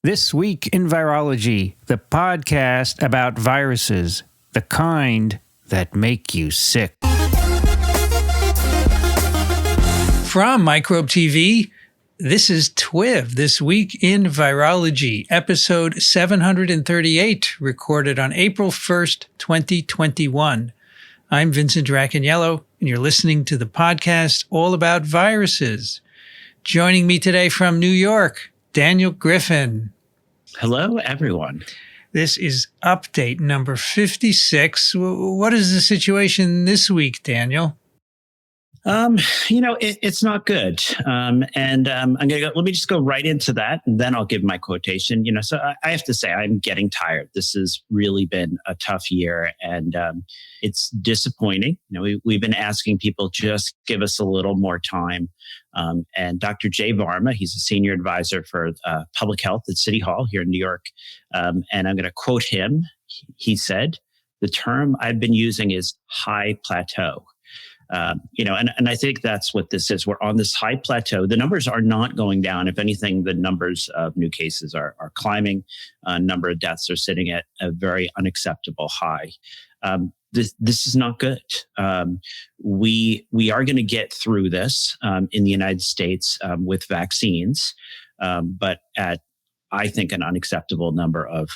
This Week in Virology, the podcast about viruses, the kind that make you sick. From Microbe TV, this is TWiV, This Week in Virology, episode 738, recorded on April 1st, 2021. I'm Vincent Racaniello, and you're listening to the podcast all about viruses. Joining me today from New York, Daniel Griffin. Hello, everyone. This is update number 56. What is the situation this week, Daniel? It's not good. I'm going to go, let me just go right into that, and then I'll give my quotation. So I have to say, I'm getting tired. This has really been a tough year, and it's disappointing. We've been asking people, just give us a little more time. And Dr. Jay Varma, he's a senior advisor for public health at City Hall here in New York. And I'm going to quote him. He said, "The term I've been using is high plateau." And I think that's what this is. We're on this high plateau. The numbers are not going down. If anything, the numbers of new cases are climbing. Number of deaths are sitting at a very unacceptable high. This is not good. We are going to get through this in the United States with vaccines, but at, I think, an unacceptable number of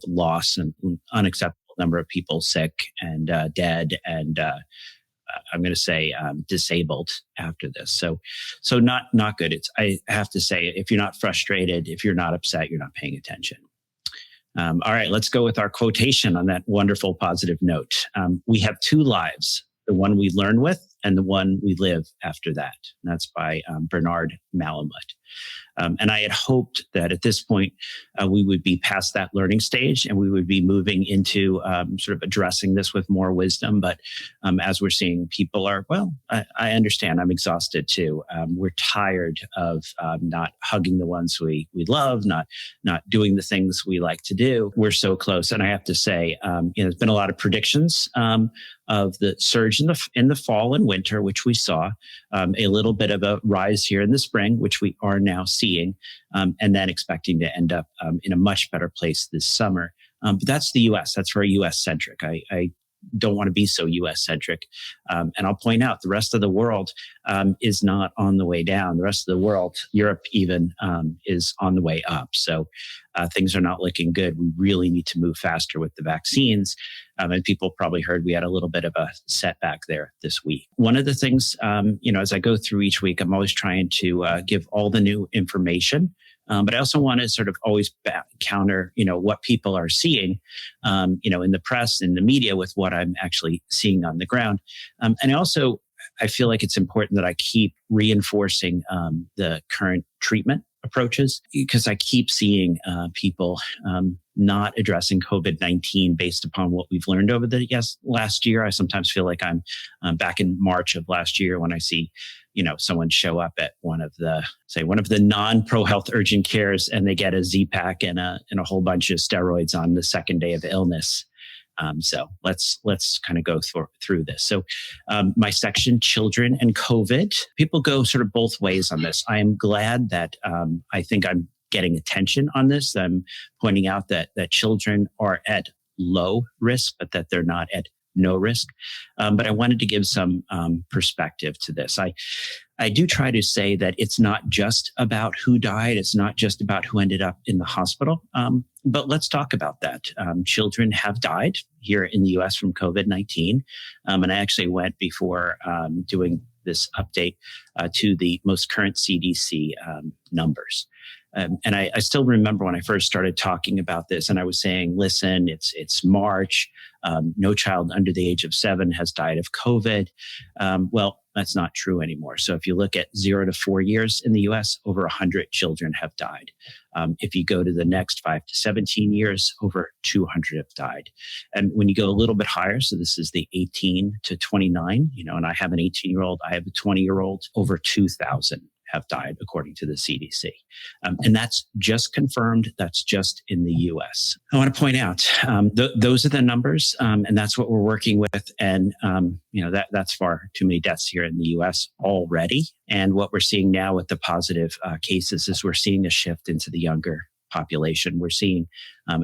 loss and unacceptable number of people sick and dead and I'm going to say disabled after this. So not good. I have to say, if you're not frustrated, if you're not upset, you're not paying attention. All right, let's go with our quotation on that wonderful positive note. We have two lives, the one we learn with and the one we live after that. And that's by Bernard Malamud. And I had hoped that at this point, we would be past that learning stage and we would be moving into sort of addressing this with more wisdom. But as we're seeing, people are, I understand, I'm exhausted too. We're tired of not hugging the ones we love, not doing the things we like to do. We're so close. And I have to say, there's been a lot of predictions of the surge in the fall and winter, which we saw, a little bit of a rise here in the spring, which we are now seeing, and then expecting to end up in a much better place this summer. But that's the U.S. That's very U.S.-centric. I don't want to be so U.S.-centric. And I'll point out the rest of the world is not on the way down. The rest of the world, Europe even, is on the way up. So things are not looking good. We really need to move faster with the vaccines. And people probably heard we had a little bit of a setback there this week. One of the things, as I go through each week, I'm always trying to give all the new information. But I also want to sort of always counter, what people are seeing, in the press, in the media with what I'm actually seeing on the ground. And I feel like it's important that I keep reinforcing the current treatment approaches, because I keep seeing people not addressing COVID-19 based upon what we've learned over the last year. I sometimes feel like I'm back in March of last year when I see someone show up at one of the non-pro health urgent cares and they get a Z-Pack and a whole bunch of steroids on the second day of illness. So let's kind of go through this. So my section, children and COVID, people go sort of both ways on this. I am glad that I think I'm getting attention on this. I'm pointing out that children are at low risk, but that they're not at no risk. But I wanted to give some perspective to this. I do try to say that it's not just about who died. It's not just about who ended up in the hospital. But let's talk about that. Children have died here in the U.S. from COVID-19. And I actually went before doing this update to the most current CDC numbers. And I still remember when I first started talking about this, and I was saying, listen, it's March. No child under the age of 7 has died of COVID. Well, that's not true anymore. So if you look at 0 to 4 years in the US, over 100 children have died. If you go to the next 5 to 17 years, over 200 have died. And when you go a little bit higher, so this is the 18 to 29, and I have an 18-year-old, I have a 20-year-old, over 2,000 have died, according to the CDC. And that's just confirmed. That's just in the US. I want to point out, those are the numbers, and that's what we're working with. And, that's far too many deaths here in the US already. And what we're seeing now with the positive cases is we're seeing a shift into the younger population. We're seeing,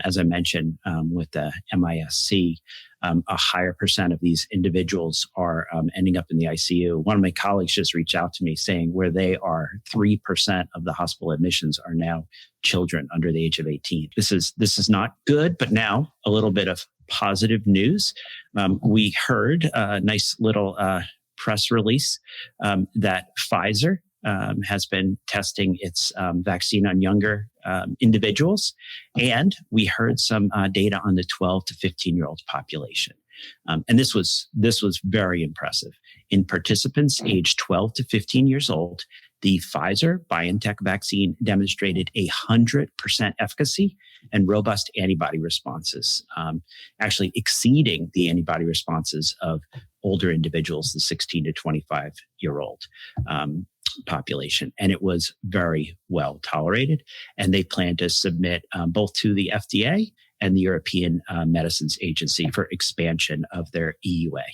as I mentioned, with the MISC, a higher percent of these individuals are ending up in the ICU. One of my colleagues just reached out to me saying where they are, 3% of the hospital admissions are now children under the age of 18. This is not good, but now a little bit of positive news. We heard a nice little press release that Pfizer has been testing its vaccine on younger individuals. And we heard some data on the 12 to 15-year-old population. And this was very impressive. In participants aged 12 to 15 years old, the Pfizer-BioNTech vaccine demonstrated 100% efficacy and robust antibody responses, actually exceeding the antibody responses of older individuals, the 16 to 25-year-old population. And it was very well tolerated. And they plan to submit both to the FDA and the European Medicines Agency for expansion of their EUA.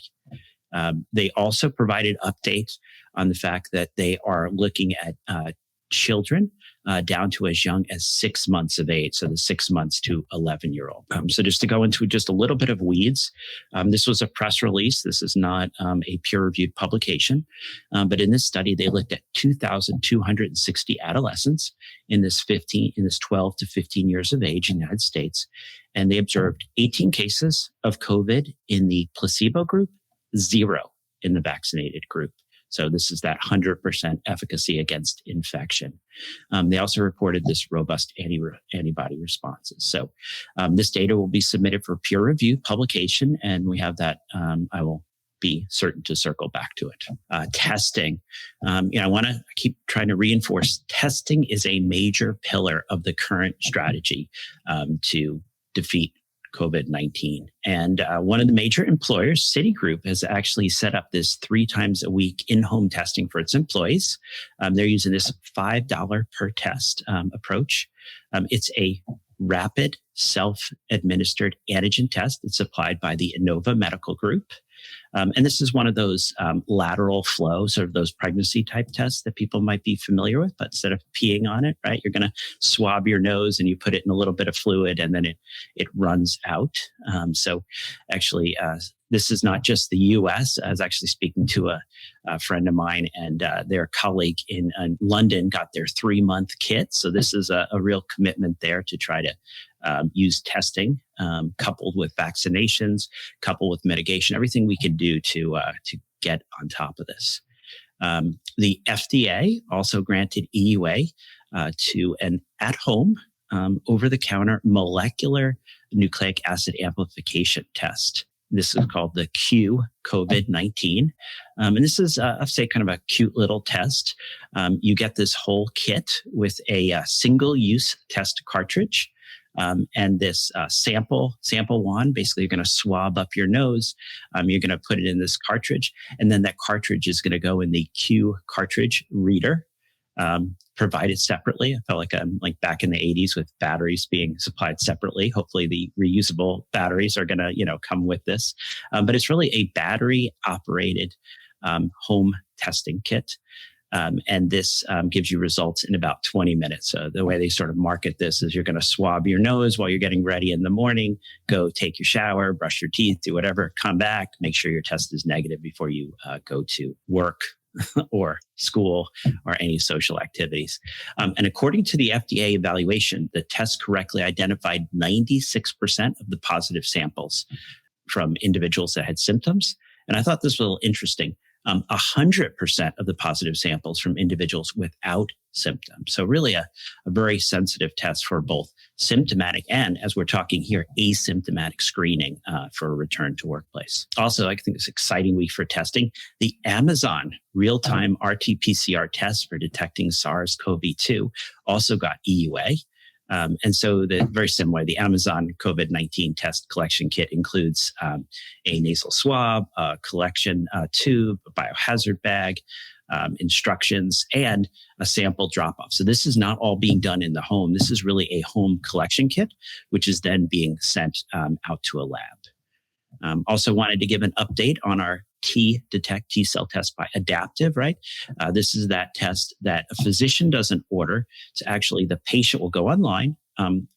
They also provided updates on the fact that they are looking at children down to as young as 6 months of age, so the 6 months to 11-year-old. So just to go into just a little bit of weeds, this was a press release. This is not a peer-reviewed publication, but in this study, they looked at 2,260 adolescents in this 12 to 15 years of age in the United States, and they observed 18 cases of COVID in the placebo group, 0 in the vaccinated group. So this is that 100% efficacy against infection. They also reported this robust antibody responses. So this data will be submitted for peer review publication, and we have that. I will be certain to circle back to it. Testing. I want to keep trying to reinforce testing is a major pillar of the current strategy to defeat COVID-19. And one of the major employers, Citigroup, has actually set up this 3 times a week in-home testing for its employees. They're using this $5 per test approach. It's a rapid self-administered antigen test. It's applied by the Innova Medical Group. And this is one of those lateral flow, sort of those pregnancy type tests that people might be familiar with, but instead of peeing on it, right, you're going to swab your nose and you put it in a little bit of fluid and then it runs out. So actually, this is not just the US. I was actually speaking to a friend of mine, and their colleague in London got their 3-month kit. So this is a real commitment there to try to use testing, coupled with vaccinations, coupled with mitigation, everything we can do to get on top of this. The FDA also granted EUA to an at-home, over-the-counter molecular nucleic acid amplification test. This is called the Q COVID-19. And this is, I'll say, kind of a cute little test. You get this whole kit with a single-use test cartridge. And this sample wand, basically you're going to swab up your nose. You're going to put it in this cartridge, and then that cartridge is going to go in the Q cartridge reader, provided separately. I felt like I'm like back in the 80s with batteries being supplied separately. Hopefully the reusable batteries are going to, come with this. But it's really a battery operated home testing kit. And this gives you results in about 20 minutes. So the way they sort of market this is you're going to swab your nose while you're getting ready in the morning, go take your shower, brush your teeth, do whatever, come back, make sure your test is negative before you go to work or school or any social activities. And according to the FDA evaluation, the test correctly identified 96% of the positive samples from individuals that had symptoms. And I thought this was a little interesting. 100% of the positive samples from individuals without symptoms. So really a very sensitive test for both symptomatic and, as we're talking here, asymptomatic screening for a return to workplace. Also, I think it's an exciting week for testing. The Amazon real-time RT-PCR test for detecting SARS-CoV-2 also got EUA. And so very similar, the Amazon COVID-19 test collection kit includes a nasal swab, a collection tube, a biohazard bag, instructions, and a sample drop-off. So this is not all being done in the home. This is really a home collection kit, which is then being sent out to a lab. Also wanted to give an update on our T-Detect T-cell test by Adaptive, right? This is that test that a physician doesn't order. So actually the patient will go online.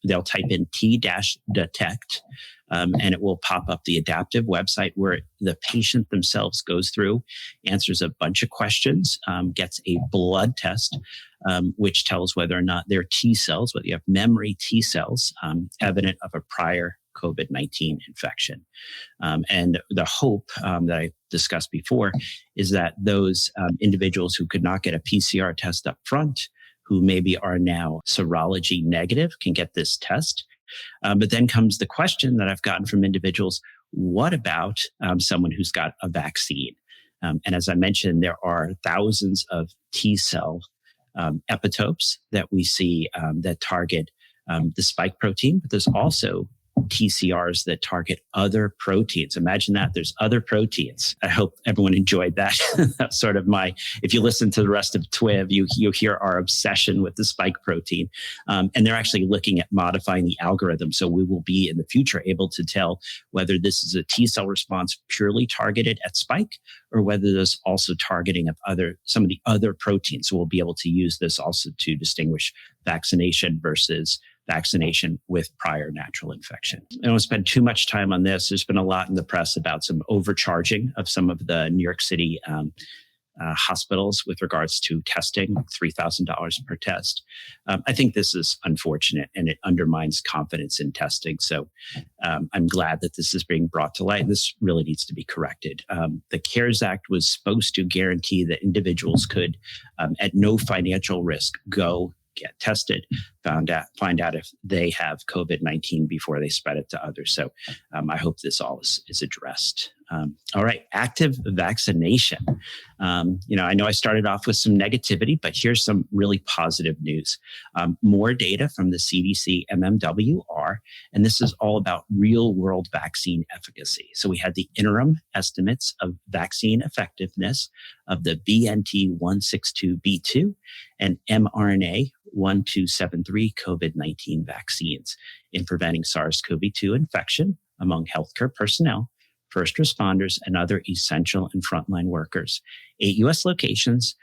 They'll type in T-Detect, and it will pop up the Adaptive website where the patient themselves goes through, answers a bunch of questions, gets a blood test, which tells whether or not their T cells, whether you have memory T cells, evident of a prior COVID-19 infection. And the hope that I discussed before is that those individuals who could not get a PCR test up front, who maybe are now serology negative, can get this test. But then comes the question that I've gotten from individuals, what about someone who's got a vaccine? And as I mentioned, there are thousands of T cell epitopes that we see that target the spike protein, but there's also TCRs that target other proteins. Imagine that there's other proteins. I hope everyone enjoyed that. That's sort of if you listen to the rest of TWiV, you hear our obsession with the spike protein. And they're actually looking at modifying the algorithm. So we will be in the future able to tell whether this is a T cell response purely targeted at spike or whether there's also targeting of some of the other proteins. So we'll be able to use this also to distinguish vaccination versus vaccination with prior natural infection. I don't want to spend too much time on this. There's been a lot in the press about some overcharging of some of the New York City hospitals with regards to testing, $3,000 per test. I think this is unfortunate and it undermines confidence in testing. So I'm glad that this is being brought to light. This really needs to be corrected. The CARES Act was supposed to guarantee that individuals could, at no financial risk, go get tested, find out if they have COVID-19 before they spread it to others. So I hope this all is addressed. All right, active vaccination. I know I started off with some negativity, but here's some really positive news. More data from the CDC MMWR, and this is all about real world vaccine efficacy. So we had the interim estimates of vaccine effectiveness of the BNT162b2 and mRNA 1273 COVID-19 vaccines in preventing SARS-CoV-2 infection among healthcare personnel, first responders, and other essential and frontline workers. 8 U.S. locations,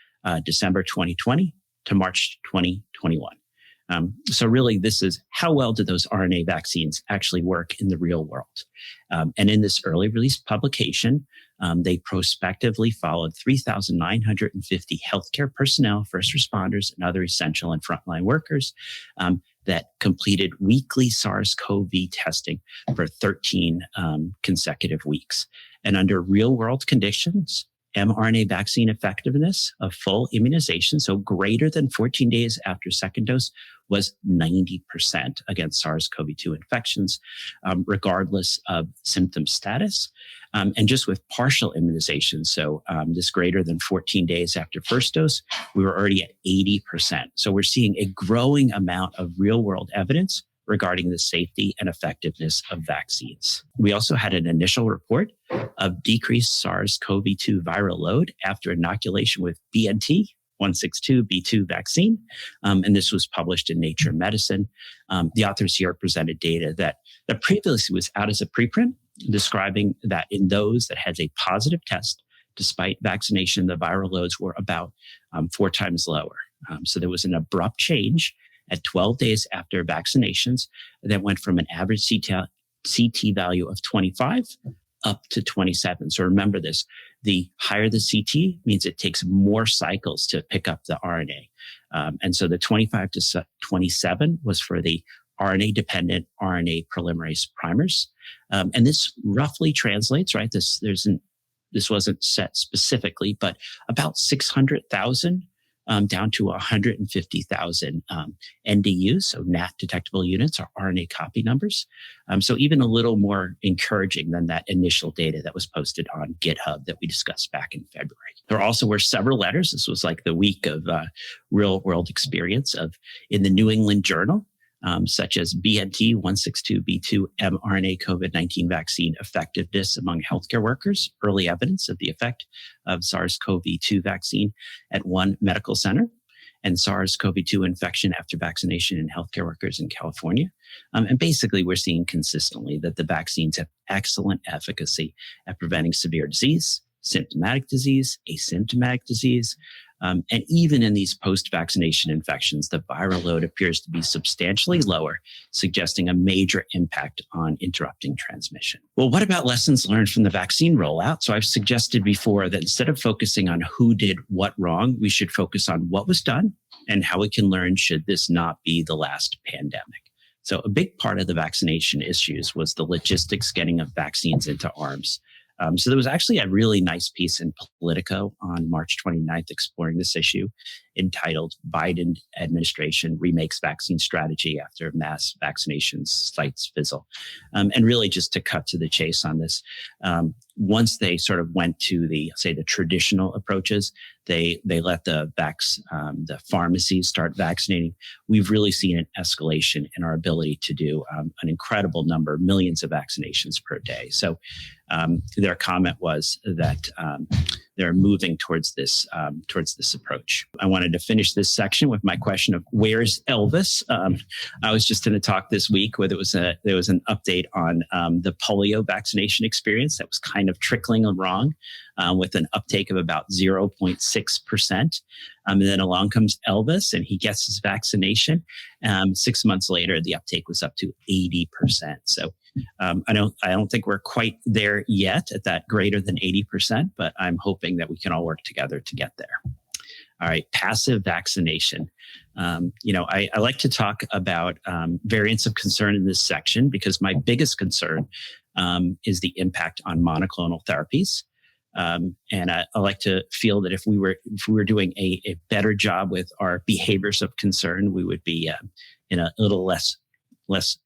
December 2020 to March 2021. So really, this is how well do those RNA vaccines actually work in the real world? And in this early release publication, they prospectively followed 3,950 healthcare personnel, first responders, and other essential and frontline workers that completed weekly SARS-CoV testing for 13 consecutive weeks. And under real-world conditions, mRNA vaccine effectiveness of full immunization, so greater than 14 days after second dose, was 90% against SARS-CoV-2 infections, regardless of symptom status. And just with partial immunization, so this greater than 14 days after first dose, we were already at 80%. So we're seeing a growing amount of real-world evidence regarding the safety and effectiveness of vaccines. We also had an initial report of decreased SARS-CoV-2 viral load after inoculation with BNT162b2 vaccine. And this was published in Nature Medicine. The authors here presented data that previously was out as a preprint, describing that in those that had a positive test, despite vaccination, the viral loads were about 4 times lower. So there was an abrupt change at 12 days after vaccinations that went from an average CT value of 25 up to 27. So remember this, the higher the CT means it takes more cycles to pick up the RNA. And so the 25 to 27 was for the RNA-dependent RNA polymerase primers. And this roughly translates, right? This wasn't set specifically, but about 600,000 down to 150,000 NDUs, so NAT detectable units, or RNA copy numbers. So even a little more encouraging than that initial data that was posted on GitHub that we discussed back in February. There also were several letters. This was like the week of real world experience in the New England Journal. such as BNT162b2 mRNA COVID-19 vaccine effectiveness among healthcare workers, early evidence of the effect of SARS-CoV-2 vaccine at one medical center, and SARS-CoV-2 infection after vaccination in healthcare workers in California. And basically, we're seeing consistently that the vaccines have excellent efficacy at preventing severe disease, symptomatic disease, asymptomatic disease, and even in these post-vaccination infections, the viral load appears to be substantially lower, suggesting a major impact on interrupting transmission. Well, what about lessons learned from the vaccine rollout? So I've suggested before that instead of focusing on who did what wrong, we should focus on what was done and how we can learn should this not be the last pandemic. So a big part of the vaccination issues was the logistics getting of vaccines into arms. So there was actually a really nice piece in Politico on March 29th exploring this issue entitled Biden Administration Remakes Vaccine Strategy After Mass Vaccination Sites Fizzle. And really just to cut to the chase on this, once they sort of went to the traditional approaches, they let the pharmacies start vaccinating. We've really seen an escalation in our ability to do an incredible number, millions of vaccinations per day. So their comment was that they're moving towards this approach. I wanted to finish this section with my question of where's Elvis? I was just in a talk this week where there was an update on the polio vaccination experience that was kind of trickling along with an uptake of about 0.6%. And then along comes Elvis and he gets his vaccination. 6 months later, the uptake was up to 80%. So I don't think we're quite there yet at that greater than 80%, but I'm hoping that we can all work together to get there. All right, passive vaccination. I like to talk about variants of concern in this section because my biggest concern is the impact on monoclonal therapies. And I like to feel that if we were doing a better job with our behaviors of concern, we would be in a little less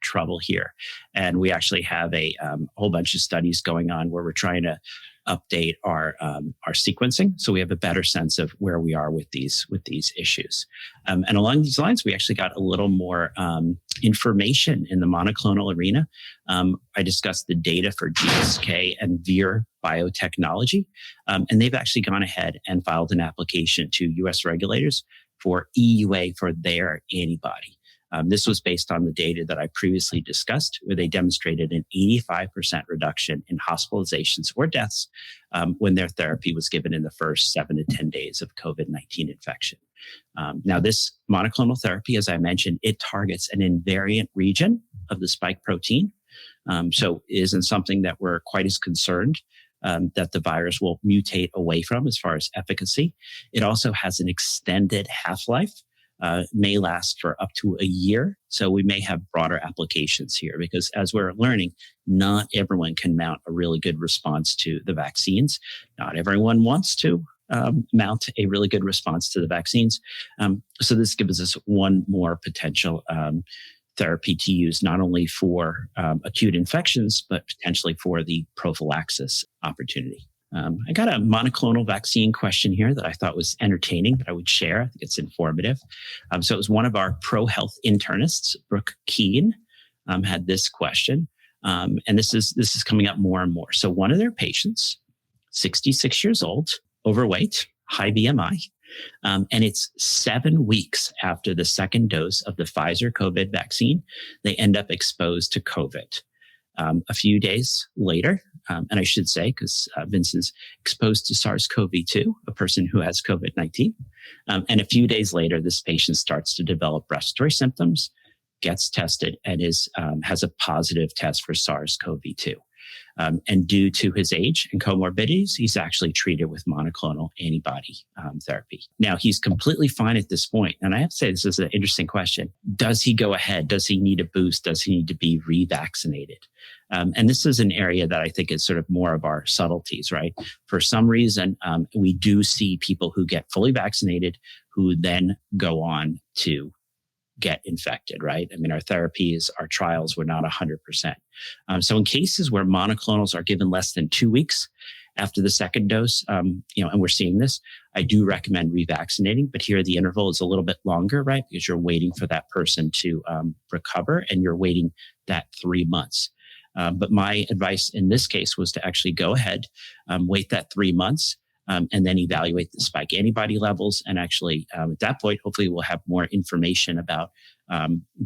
trouble here. And we actually have a whole bunch of studies going on where we're trying to update our sequencing, so we have a better sense of where we are with these issues. And along these lines, we actually got a little more information in the monoclonal arena. I discussed the data for GSK and Vir Biotechnology, and they've actually gone ahead and filed an application to U.S. regulators for EUA for their antibody. This was based on the data that I previously discussed, where they demonstrated an 85% reduction in hospitalizations or deaths when their therapy was given in the first 7 to 10 days of COVID-19 infection. Now, this monoclonal therapy, as I mentioned, it targets an invariant region of the spike protein. So it isn't something that we're quite as concerned that the virus will mutate away from as far as efficacy. It also has an extended half-life. May last for up to a year. So we may have broader applications here because as we're learning, not everyone can mount a really good response to the vaccines. Not everyone wants to mount a really good response to the vaccines. So this gives us one more potential therapy to use not only for acute infections, but potentially for the prophylaxis opportunity. I got a monoclonal vaccine question here that I thought was entertaining that I would share. I think it's informative. So it was one of our pro-health internists, Brooke Keene, had this question. And this is coming up more and more. So one of their patients, 66 years old, overweight, high BMI, and it's 7 weeks after the second dose of the Pfizer COVID vaccine, they end up exposed to COVID. A few days later, and I should say, because Vincent's exposed to SARS-CoV-2, a person who has COVID-19. And a few days later, this patient starts to develop respiratory symptoms, gets tested, and has a positive test for SARS-CoV-2. And due to his age and comorbidities, he's actually treated with monoclonal antibody therapy. Now, he's completely fine at this point. And I have to say, this is an interesting question. Does he go ahead? Does he need a boost? Does he need to be revaccinated? And this is an area that I think is sort of more of our subtleties, right? For some reason, we do see people who get fully vaccinated who then go on to get infected, right? I mean, our therapies, our trials were not 100%. So in cases where monoclonals are given less than 2 weeks after the second dose, and we're seeing this, I do recommend revaccinating. But here the interval is a little bit longer, right? Because you're waiting for that person to recover, and you're waiting that 3 months. But my advice in this case was to actually go ahead, wait that 3 months, and then evaluate the spike antibody levels. And actually, at that point, hopefully we'll have more information about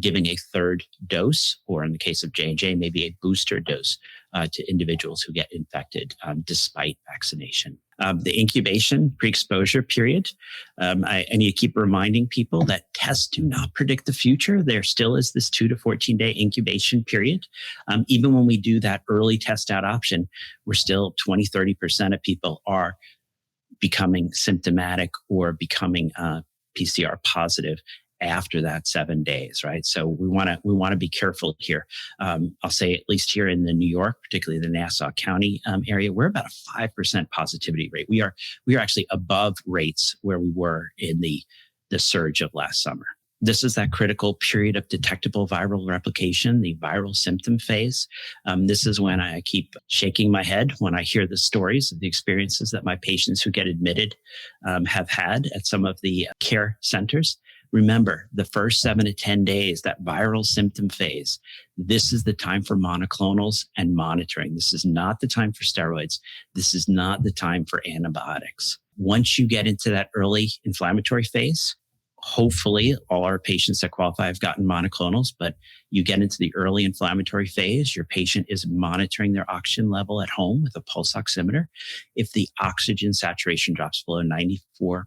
giving a third dose, or in the case of J&J, maybe a booster dose to individuals who get infected despite vaccination. The incubation pre-exposure period, I need to keep reminding people that tests do not predict the future. There still is this 2 to 14 day incubation period. Even when we do that early test out option, we're still 20, 30% of people are becoming symptomatic or becoming PCR positive after that 7 days, right? So we want to be careful here. I'll say at least here in the New York, particularly the Nassau County area, we're about a 5% positivity rate. We are actually above rates where we were in the surge of last summer. This is that critical period of detectable viral replication, the viral symptom phase. This is when I keep shaking my head when I hear the stories of the experiences that my patients who get admitted have had at some of the care centers. Remember, the first 7 to 10 days, that viral symptom phase, this is the time for monoclonals and monitoring. This is not the time for steroids. This is not the time for antibiotics. Once you get into that early inflammatory phase, hopefully all our patients that qualify have gotten monoclonals, but you get into the early inflammatory phase, your patient is monitoring their oxygen level at home with a pulse oximeter. If the oxygen saturation drops below 94%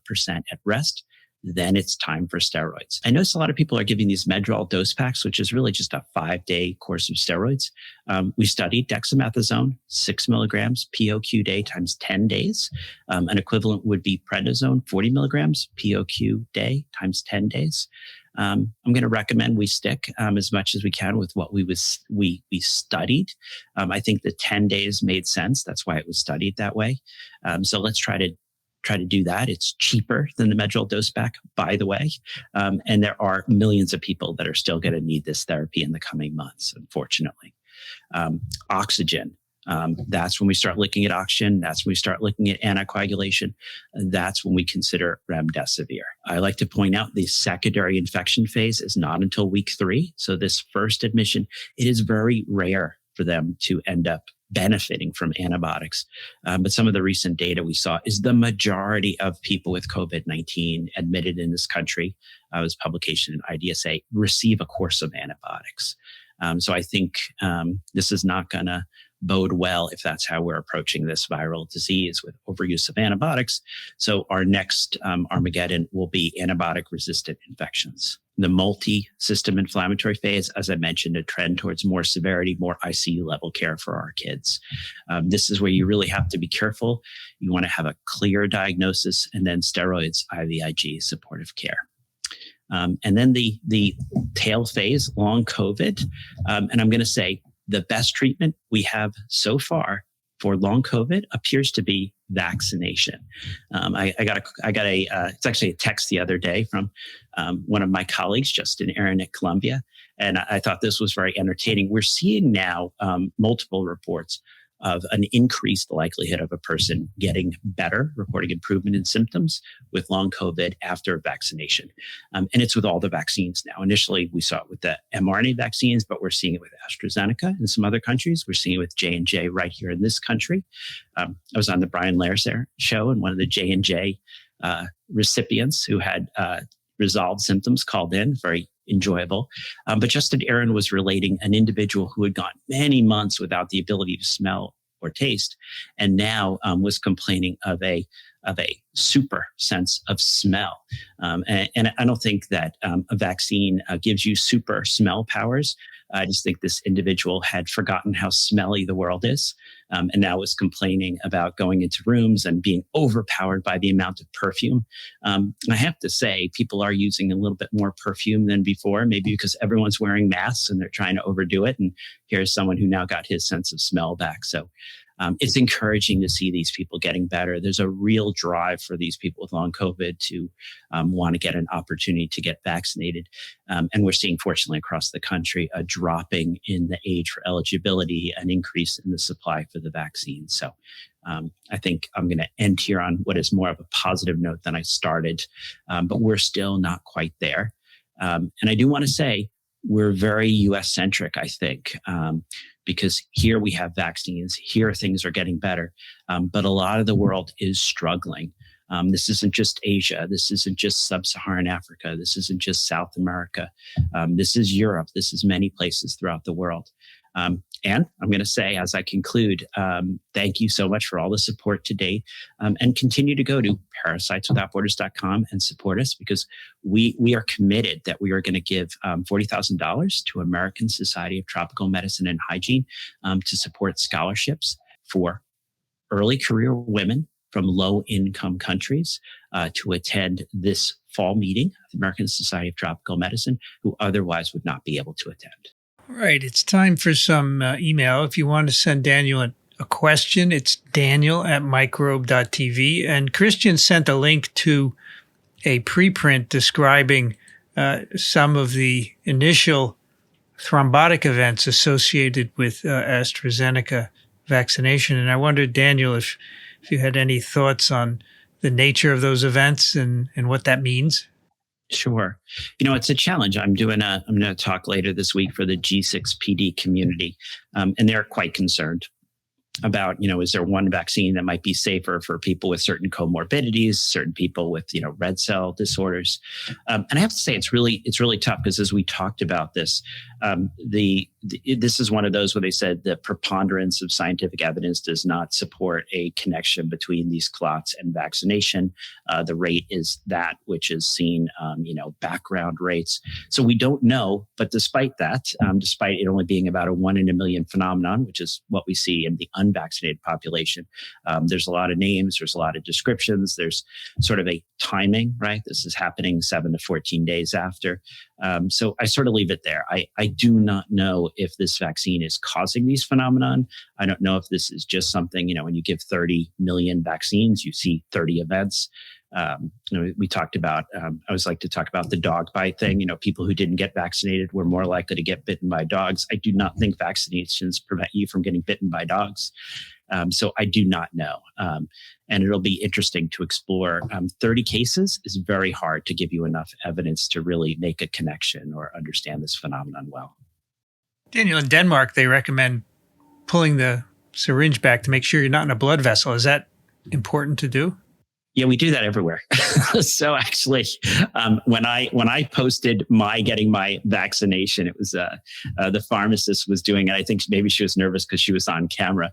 at rest, then it's time for steroids. I notice a lot of people are giving these Medrol dose packs, which is really just a 5-day course of steroids. We studied dexamethasone, 6 milligrams POQ day times 10 days. An equivalent would be prednisone, 40 milligrams POQ day times 10 days. I'm going to recommend we stick as much as we can with what we studied. I think the 10 days made sense. That's why it was studied that way. So let's try to do that. It's cheaper than the Medrol dose pack, by the way. And there are millions of people that are still going to need this therapy in the coming months, unfortunately. Oxygen. That's when we start looking at oxygen. That's when we start looking at anticoagulation. That's when we consider remdesivir. I like to point out the secondary infection phase is not until week 3. So this first admission, it is very rare for them to end up benefiting from antibiotics. But some of the recent data we saw is the majority of people with COVID-19 admitted in this country, was publication in IDSA, receive a course of antibiotics. So I think this is not going to bode well if that's how we're approaching this viral disease with overuse of antibiotics. So our next Armageddon will be antibiotic-resistant infections. The multi-system inflammatory phase, as I mentioned, a trend towards more severity, more ICU level care for our kids. This is where you really have to be careful. You want to have a clear diagnosis, and then steroids, IVIG, supportive care. And then the tail phase, long COVID. And I'm going to say the best treatment we have so far for long COVID appears to be vaccination. I got it's actually a text the other day from one of my colleagues, Justin Aaron at Columbia. And I thought this was very entertaining. We're seeing now multiple reports of an increased likelihood of a person getting better, reporting improvement in symptoms with long COVID after vaccination. And it's with all the vaccines now. Initially, we saw it with the mRNA vaccines, but we're seeing it with AstraZeneca in some other countries. We're seeing it with J&J right here in this country. I was on the Brian Lairser show, and one of the J&J recipients who had resolved symptoms called in, very enjoyable. But Justin Aaron was relating an individual who had gone many months without the ability to smell or taste, and now was complaining of a super sense of smell. And I don't think that a vaccine gives you super smell powers. I just think this individual had forgotten how smelly the world is, and now was complaining about going into rooms and being overpowered by the amount of perfume. I have to say, people are using a little bit more perfume than before, maybe because everyone's wearing masks and they're trying to overdo it. And here's someone who now got his sense of smell back. So it's encouraging to see these people getting better. There's a real drive for these people with long COVID to want to get an opportunity to get vaccinated. And we're seeing, fortunately, across the country, a dropping in the age for eligibility, an increase in the supply for the vaccine. So I think I'm going to end here on what is more of a positive note than I started, but we're still not quite there. And I do want to say we're very US centric, I think, because here we have vaccines, here things are getting better, but a lot of the world is struggling. This isn't just Asia. This isn't just sub-Saharan Africa. This isn't just South America. This is Europe. This is many places throughout the world. And I'm going to say, as I conclude, thank you so much for all the support to date, and continue to go to parasiteswithoutborders.com and support us, because we are committed that we are going to give $40,000 to American Society of Tropical Medicine and Hygiene to support scholarships for early career women from low-income countries to attend this fall meeting of the American Society of Tropical Medicine, who otherwise would not be able to attend. All right, it's time for some email. If you want to send Daniel a question, it's daniel@microbe.tv. And Christian sent a link to a preprint describing some of the initial thrombotic events associated with AstraZeneca vaccination. And I wondered, Daniel, if you had any thoughts on the nature of those events and what that means. Sure. It's a challenge. I'm going to talk later this week for the G6PD community, and they're quite concerned about, is there one vaccine that might be safer for people with certain comorbidities, certain people with, red cell disorders. And I have to say, it's really tough, because as we talked about this, this is one of those where they said the preponderance of scientific evidence does not support a connection between these clots and vaccination. The rate is that which is seen, background rates. So we don't know, but despite that, despite it only being about a 1 in a million phenomenon, which is what we see in the unvaccinated population, there's a lot of names, there's a lot of descriptions, there's sort of a timing, right? This is happening 7 to 14 days after. So I sort of leave it there. I do not know if this vaccine is causing these phenomenon. I don't know if this is just something, when you give 30 million vaccines, you see 30 events. We talked about, I always like to talk about the dog bite thing. People who didn't get vaccinated were more likely to get bitten by dogs. I do not think vaccinations prevent you from getting bitten by dogs. So I do not know. And it'll be interesting to explore. 30 cases is very hard to give you enough evidence to really make a connection or understand this phenomenon well. Daniel, in Denmark, they recommend pulling the syringe back to make sure you're not in a blood vessel. Is that important to do? Yeah, we do that everywhere. So actually, when I posted getting my vaccination, it was the pharmacist was doing it. I think maybe she was nervous because she was on camera.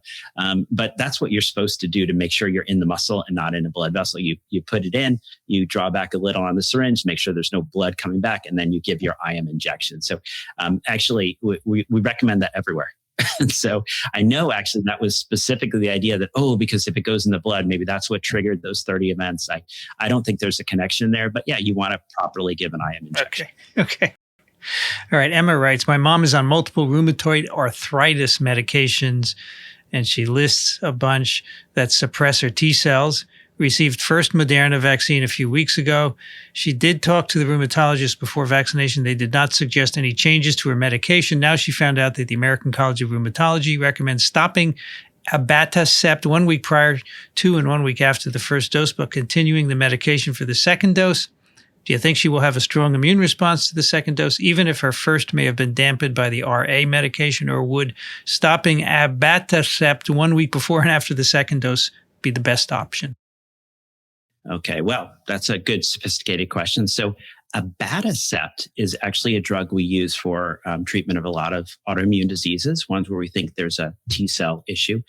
But that's what you're supposed to do to make sure you're in the muscle and not in a blood vessel. You put it in, you draw back a little on the syringe, make sure there's no blood coming back, and then you give your IM injection. So actually, we recommend that everywhere. And so I know actually that was specifically the idea that, because if it goes in the blood, maybe that's what triggered those 30 events. I don't think there's a connection there, but yeah, you want to properly give an IM injection. Okay. All right. Emma writes, my mom is on multiple rheumatoid arthritis medications, and she lists a bunch that suppress her T cells. Received first Moderna vaccine a few weeks ago. She did talk to the rheumatologist before vaccination. They did not suggest any changes to her medication. Now she found out that the American College of Rheumatology recommends stopping abatacept 1 week prior to and 1 week after the first dose, but continuing the medication for the second dose. Do you think she will have a strong immune response to the second dose, even if her first may have been dampened by the RA medication, or would stopping abatacept 1 week before and after the second dose be the best option? Okay, well, that's a good, sophisticated question. So abatacept is actually a drug we use for treatment of a lot of autoimmune diseases, ones where we think there's a T cell issue.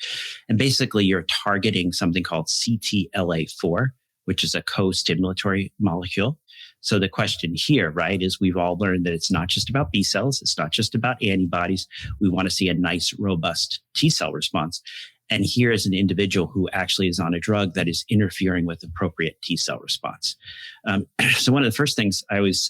And basically, you're targeting something called CTLA4, which is a co-stimulatory molecule. So the question here, right, is we've all learned that it's not just about B cells. It's not just about antibodies. We want to see a nice, robust T cell response. And here is an individual who actually is on a drug that is interfering with appropriate T cell response. So one of the first things I always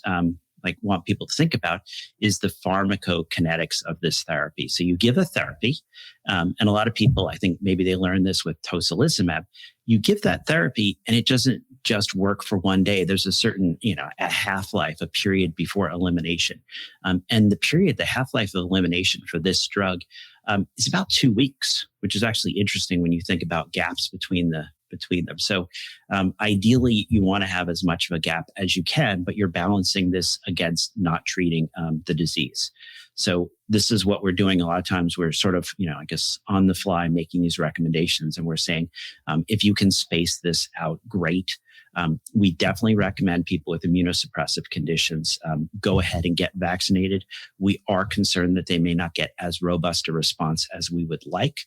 want people to think about is the pharmacokinetics of this therapy. So you give a therapy, and a lot of people, I think maybe they learned this with tocilizumab. You give that therapy and it doesn't just work for one day. There's a certain, a half-life, a period before elimination. And the half-life of elimination for this drug is about 2 weeks, which is actually interesting when you think about gaps between them. So ideally, you want to have as much of a gap as you can, but you're balancing this against not treating the disease. So this is what we're doing. A lot of times we're sort of, on the fly making these recommendations. And we're saying, if you can space this out, great. We definitely recommend people with immunosuppressive conditions go ahead and get vaccinated. We are concerned that they may not get as robust a response as we would like.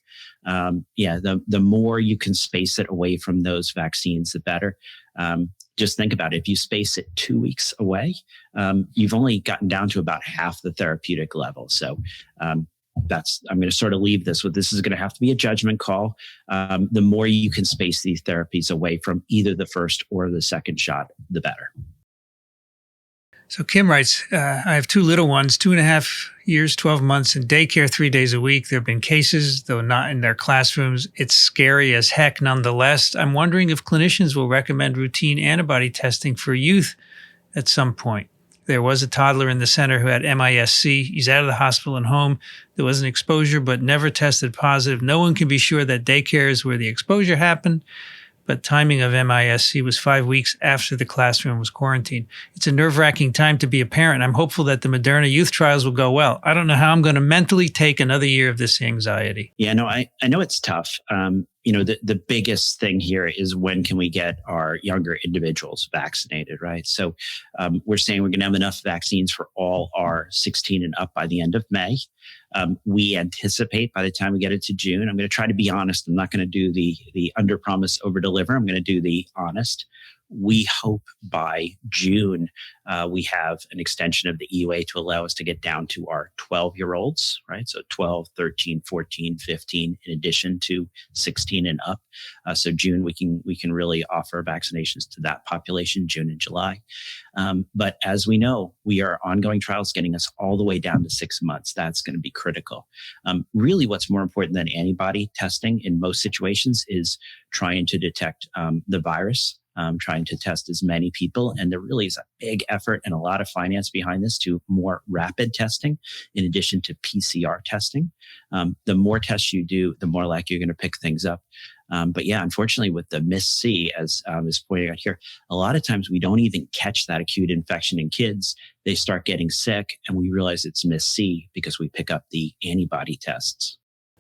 The more you can space it away from those vaccines, the better. Just think about it. If you space it 2 weeks away, you've only gotten down to about half the therapeutic level. So I'm going to sort of leave this with, this is going to have to be a judgment call. The more you can space these therapies away from either the first or the second shot, the better. So Kim writes, I have 2 little ones, 2.5 years, 12 months in daycare 3 days a week. There have been cases, though not in their classrooms. It's scary as heck nonetheless. I'm wondering if clinicians will recommend routine antibody testing for youth at some point. There was a toddler in the center who had MISC. He's out of the hospital and home. There was an exposure, but never tested positive. No one can be sure that daycare is where the exposure happened, but timing of MISC was 5 weeks after the classroom was quarantined. It's a nerve-wracking time to be a parent. I'm hopeful that the Moderna youth trials will go well. I don't know how I'm going to mentally take another year of this anxiety. Yeah, no, I know it's tough. The biggest thing here is when can we get our younger individuals vaccinated, right? So we're saying we're going to have enough vaccines for all our 16 and up by the end of May. We anticipate by the time we get into June, I'm going to try to be honest. I'm not going to do the under promise, over deliver. I'm going to do the honest. We hope by June, we have an extension of the EUA to allow us to get down to our 12-year-olds, right? So 12, 13, 14, 15, in addition to 16 and up. So June, we can really offer vaccinations to that population, June and July. But as we know, we are ongoing trials getting us all the way down to 6 months. That's going to be critical. Really, what's more important than antibody testing in most situations is trying to detect the virus. Trying to test as many people. And there really is a big effort and a lot of finance behind this to more rapid testing in addition to PCR testing. The more tests you do, the more likely you're going to pick things up. But yeah, unfortunately with the MIS-C, as is pointed out here, a lot of times we don't even catch that acute infection in kids. They start getting sick and we realize it's MIS-C because we pick up the antibody tests.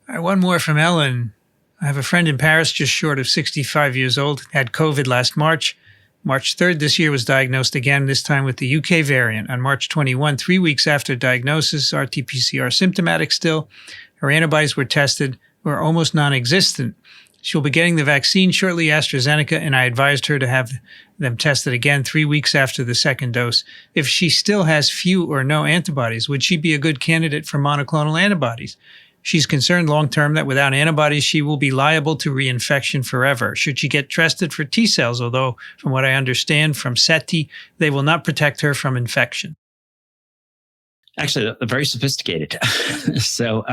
All right, one more from Ellen. I have a friend in Paris just short of 65 years old, had COVID last March. March 3rd this year was diagnosed again, this time with the UK variant. On March 21, 3 weeks after diagnosis, RT-PCR symptomatic still. Her antibodies were tested, were almost non-existent. She'll be getting the vaccine shortly, AstraZeneca, and I advised her to have them tested again 3 weeks after the second dose. If she still has few or no antibodies, would she be a good candidate for monoclonal antibodies? She's concerned long-term that without antibodies, she will be liable to reinfection forever. Should she get tested for T cells, although from what I understand from SETI, they will not protect her from infection? Actually, they're very sophisticated. So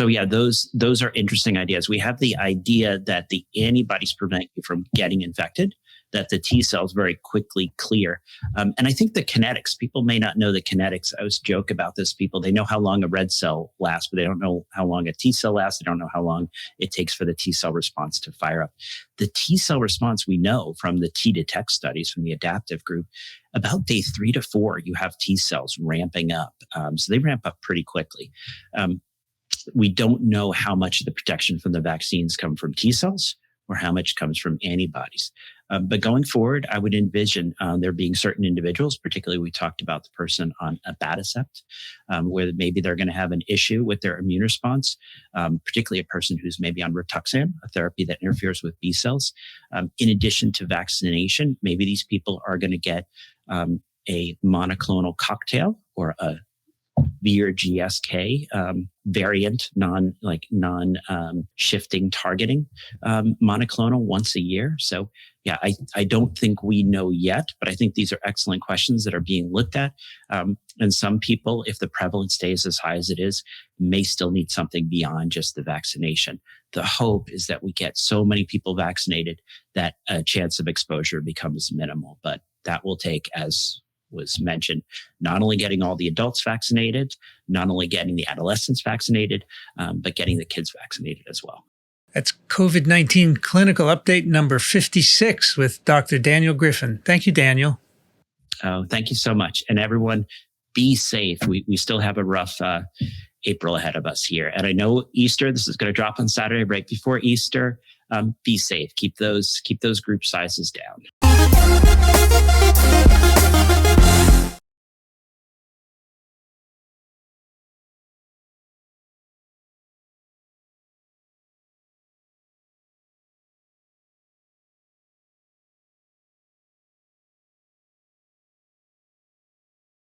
yeah, those are interesting ideas. We have the idea that the antibodies prevent you from getting infected, that the T cells very quickly clear. And I think the kinetics, people may not know the kinetics. I always joke about this. They know how long a red cell lasts, but they don't know how long a T cell lasts. They don't know how long it takes for the T cell response to fire up. The T cell response, we know from the T-Detect studies from the adaptive group, about day 3 to 4, you have T cells ramping up. So they ramp up pretty quickly. We don't know how much of the protection from the vaccines come from T cells or how much comes from antibodies. But going forward, I would envision there being certain individuals, particularly we talked about the person on abatacept, where maybe they're going to have an issue with their immune response, particularly a person who's maybe on Rituxan, a therapy that interferes with B cells. In addition to vaccination, maybe these people are going to get a monoclonal cocktail or a V or GSK variant, non-shifting targeting monoclonal once a year. So yeah, I don't think we know yet, but I think these are excellent questions that are being looked at. And some people, if the prevalence stays as high as it is, may still need something beyond just the vaccination. The hope is that we get so many people vaccinated that a chance of exposure becomes minimal, but that will take, as was mentioned, not only getting all the adults vaccinated, not only getting the adolescents vaccinated, but getting the kids vaccinated as well. That's COVID-19 clinical update number 56 with Dr. Daniel Griffin. Thank you, Daniel. Oh, thank you so much. And everyone, be safe. We still have a rough April ahead of us here. And I know Easter, this is going to drop on Saturday right before Easter. Be safe. Keep those group sizes down.